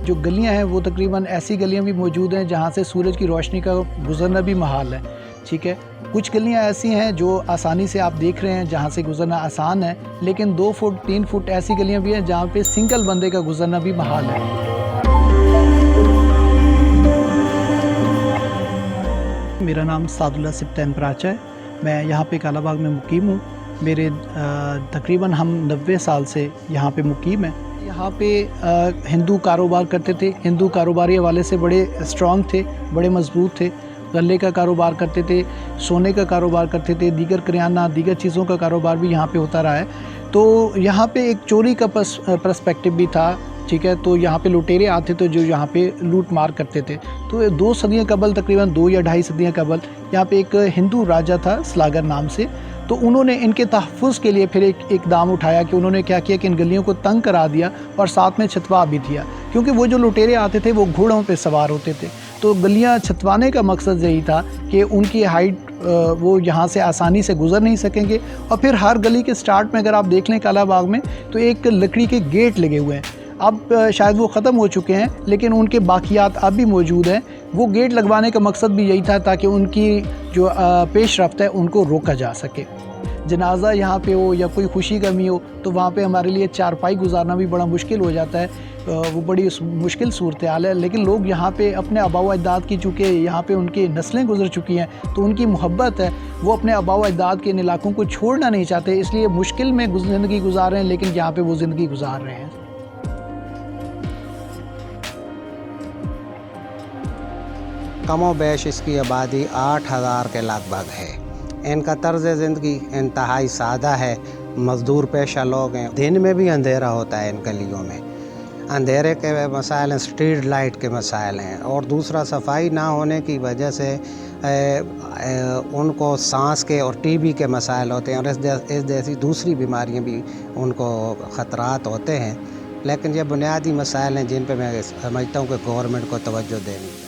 जो गलियां हैं वो तकरीबन ऐसी गलियां भी मौजूद हैं जहां से सूरज की रोशनी का गुजरना भी महाल है, ठीक है। कुछ गलियां ऐसी हैं जो आसानी से आप देख रहे हैं जहां से गुजरना आसान है, लेकिन 2 फुट 3 फुट ऐसी गलियां भी हैं जहां पे सिंगल बंदे का गुजरना भी महाल है। मेरा नाम सादुल्ला सिब्तैन पराचा है। मैं यहाँ पे कालाबाग में मुकीम हूँ। मेरे तकरीबन हम 90 साल से यहाँ पे मुकीम हैं। यहाँ पे हिंदू कारोबार करते थे। हिंदू कारोबारी हवाले से बड़े स्ट्रॉन्ग थे, बड़े मजबूत थे। गल्ले का कारोबार करते थे, सोने का कारोबार करते थे, दीगर करियाना दीगर चीज़ों का कारोबार भी यहाँ पे होता रहा है। तो यहाँ पे एक चोरी का पर्सपेक्टिव भी था, ठीक है। तो यहाँ पे लुटेरे आते थे जो यहाँ पे लूट मार करते थे। तो 2 सदियाँ कबल, तकरीबन 2 या ढाई सदियाँ कबल, यहाँ पे एक हिंदू राजा था सलागर नाम से। तो उन्होंने इनके तहफ़्फ़ुज़ के लिए फिर एक इक़दाम उठाया कि उन्होंने क्या किया कि इन गलियों को तंग करा दिया और साथ में छतवा भी दिया, क्योंकि वो जो लुटेरे आते थे वो घोड़ों पे सवार होते थे। तो गलियाँ छतवाने का मकसद यही था कि उनकी हाइट वो यहाँ से आसानी से गुज़र नहीं सकेंगे। और फिर हर गली के स्टार्ट में अगर आप देख लें कालाबाग में, तो एक लकड़ी के गेट लगे हुए हैं। अब शायद वो ख़त्म हो चुके हैं, लेकिन उनके बाकियात अब भी मौजूद हैं। वो गेट लगवाने का मकसद भी यही था ताकि उनकी जो पेशरफ्त है उनको रोका जा सके। जनाजा यहाँ पे हो या कोई खुशी गमी हो तो वहाँ पे हमारे लिए चारपाई गुजारना भी बड़ा मुश्किल हो जाता है। वो बड़ी मुश्किल सूरत हाल है, लेकिन लोग यहाँ पे अपने आबाओ अजदाद की, चूँकि यहाँ पे उनकी नस्लें गुजर चुकी हैं, तो उनकी मोहब्बत है, वो अपने आबाओ अजदाद के इन इलाकों को छोड़ना नहीं चाहते, इसलिए मुश्किल में ज़िंदगी गुजार रहे हैं, लेकिन यहाँ पे वो ज़िंदगी गुजार रहे हैं। कमोबेश इसकी आबादी 8000 के लगभग है। इनका तर्ज़ ज़िंदगी इंतहाई सादा है, मज़दूर पेशा लोग हैं। दिन में भी अंधेरा होता है इन गलियों में। अंधेरे के मसाइल हैं, स्ट्रीट लाइट के मसाइल हैं, और दूसरा सफाई ना होने की वजह से उनको सांस के और टीबी के मसाइल होते हैं, और इस जैसी दूसरी बीमारियां भी उनको ख़तरात होते हैं। लेकिन ये बुनियादी मसाइल हैं जिन पे मैं समझता हूँ कि गवर्नमेंट को तवज्जो देनी।